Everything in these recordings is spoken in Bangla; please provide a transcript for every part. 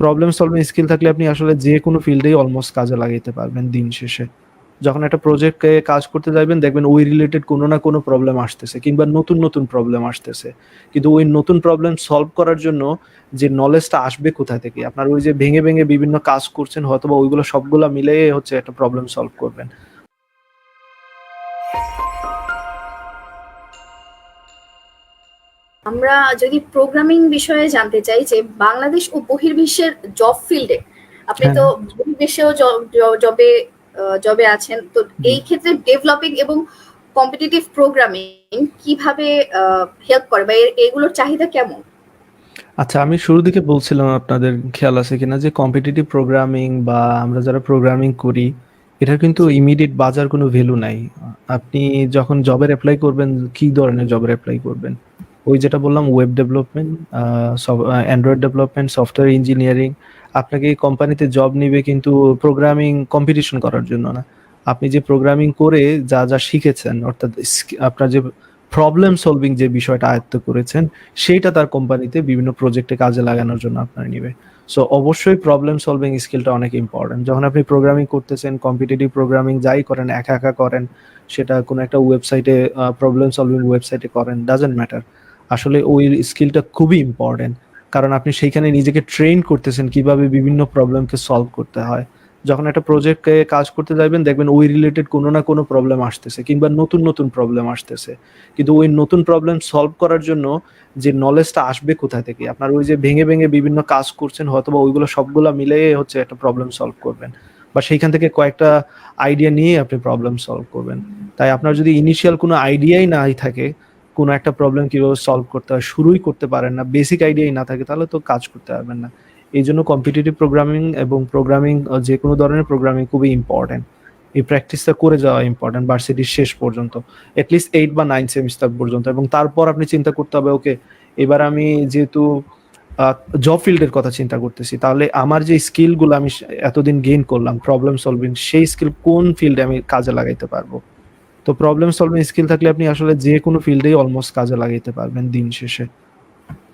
প্রবলেম সলভিং স্কিল থাকলে আপনি আসলে যে কোনো ফিল্ডেই অলমোস্ট কাজে লাগাইতে পারবেন দিন শেষে। যখন একটা প্রজেক্টে কাজ করতে যাবেন দেখবেন ওই রিলেটেড কোনো না কোনো প্রবলেম আসতেছে কিংবা নতুন প্রবলেম আসতেছে। কিন্তু ওই নতুন প্রবলেম সলভ করার জন্য যে নলেজটা আসবে কোথা থেকে? আপনার ওই যে ভেঙে বিভিন্ন কাজ করছেন হয়তোবা ওইগুলো সবগুলা মিলিয়ে হচ্ছে একটা প্রবলেম সলভ করবেন। আমরা যদি প্রোগ্রামিং বিষয়ে জানতে চাই যে বাংলাদেশ ও বহির্বিশ্বের জব ফিল্ডে আপনি হ্যাঁ, তো বহির্বিশ্বেও জবে আছেন, তো জি। এই ক্ষেত্রে ডেভেলপিং এবং কম্পিটিটিভ প্রোগ্রামিং কিভাবে হেল্প করে বা এগুলোর চাহিদা কেমন? আচ্ছা, আমি শুরুর দিকে বলছিলাম আপনাদের খেয়াল আছে কিনা যে কম্পিটিটিভ প্রোগ্রামিং বা আমরা যারা প্রোগ্রামিং করি এটার কিন্তু জি ইমিডিয়েট বাজার কোনো ভ্যালু নাই। আপনি যখন জবের এপ্লাই করবেন কি ধরনের জবের এপ্লাই করবেন? ওই যেটা বললাম web development, Android development, software engineering. আপনাকে এই কোম্পানিতে জব নিবে কিন্তু প্রোগ্রামিং কম্পিটিশন করার জন্য না। আপনি যে প্রোগ্রামিং করে যা শিখেছেন অর্থাৎ আপনার যে প্রবলেম সলভিং যে বিষয়টা আয়ত্ত করেছেন সেইটা তার কোম্পানিতে বিভিন্ন প্রজেক্টে কাজে লাগানোর জন্য আপনার নিবে। সো অবশ্যই প্রবলেম সলভিং স্কিলটা অনেক ইম্পর্টেন্ট। যখন আপনি প্রোগ্রামিং করতেছেন, কম্পিটিটিভ প্রোগ্রামিং যাই করেন, একা করেন, সেটা কোনো একটা ওয়েবসাইটে প্রবলেম সলভিং ওয়েবসাইটে করেন, ডাজন্ট ম্যাটার। আসলে ওই স্কিলটা খুবই ইম্পর্টেন্ট। কারণ আপনি সেইখানে নিজেকে ট্রেন করতেছেন কিভাবে বিভিন্ন প্রবলেমকে সলভ করতে হয়। যখন একটা প্রজেক্টে কাজ করতে যাবেন দেখবেন ওই রিলেটেড কোনো না কোনো প্রবলেম আসতেছে কিংবা নতুন প্রবলেম আসতেছে। কিন্তু ওই নতুন প্রবলেম সলভ করার জন্য যে নলেজটা আসবে কোথা থেকে? আপনার ওই যে ভেঙে বিভিন্ন কাজ করছেন হয়তোবা ওইগুলো সবগুলা মিলিয়ে হচ্ছে একটা প্রবলেম সলভ করবেন। বা সেইখান থেকে কয়েকটা আইডিয়া নিয়ে আপনি প্রবলেম সলভ করবেন। তাই আপনার যদি ইনিশিয়াল কোনো আইডিয়াই নাই থাকে, কোনো একটা প্রবলেম কিভাবে সলভ করতে হয় শুরুই করতে পারেন না, বেসিক আইডিয়াই না থাকে তাহলে তো কাজ করতে পারবেন না। এইজন্য কম্পিটিটিভ প্রোগ্রামিং এবং প্রোগ্রামিং যেকোনো ধরনের প্রোগ্রামিং খুবই ইম্পর্টেন্ট। এই প্র্যাকটিসটা করে যাওয়া ইম্পর্টেন্ট ভার্সিটির শেষ পর্যন্ত। এট লিস্ট 8 বা 9 সেমিস্টার পর্যন্ত এবং তারপর আপনি চিন্তা করতে হবে ওকে এবার আমি যেহেতু জব ফিল্ডের কথা চিন্তা করতেছি তাহলে আমার যে স্কিলগুলো আমি এতদিন গেইন করলাম প্রবলেম সলভিং সেই স্কিল কোন ফিল্ডে আমি কাজে লাগাইতে পারবো। তো প্রবলেম সলভিং স্কিল থাকলে আপনি আসলে যে কোনো ফিল্ডেই অলমোস্ট কাজে লাগাইতে পারবেন দিন শেষে।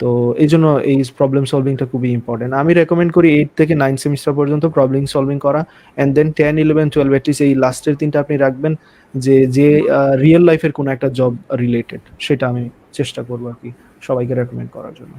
তো এই জন্য এই প্রবলেম সলভিংটা খুবই ইম্পর্টেন্ট। আমি রেকমেন্ড করি 8 থেকে 9 সেমিস্টার পর্যন্ত প্রবলেম সলভিং করা এন্ড দেন 10, 11, 12 এটলিস্ট এই লাস্টের 3টা আপনি রাখবেন যে রিয়েল লাইফের কোনো একটা জব রিলেটেড সেটা আমি চেষ্টা করবো আর কি সবাইকে রেকমেন্ড করার জন্য।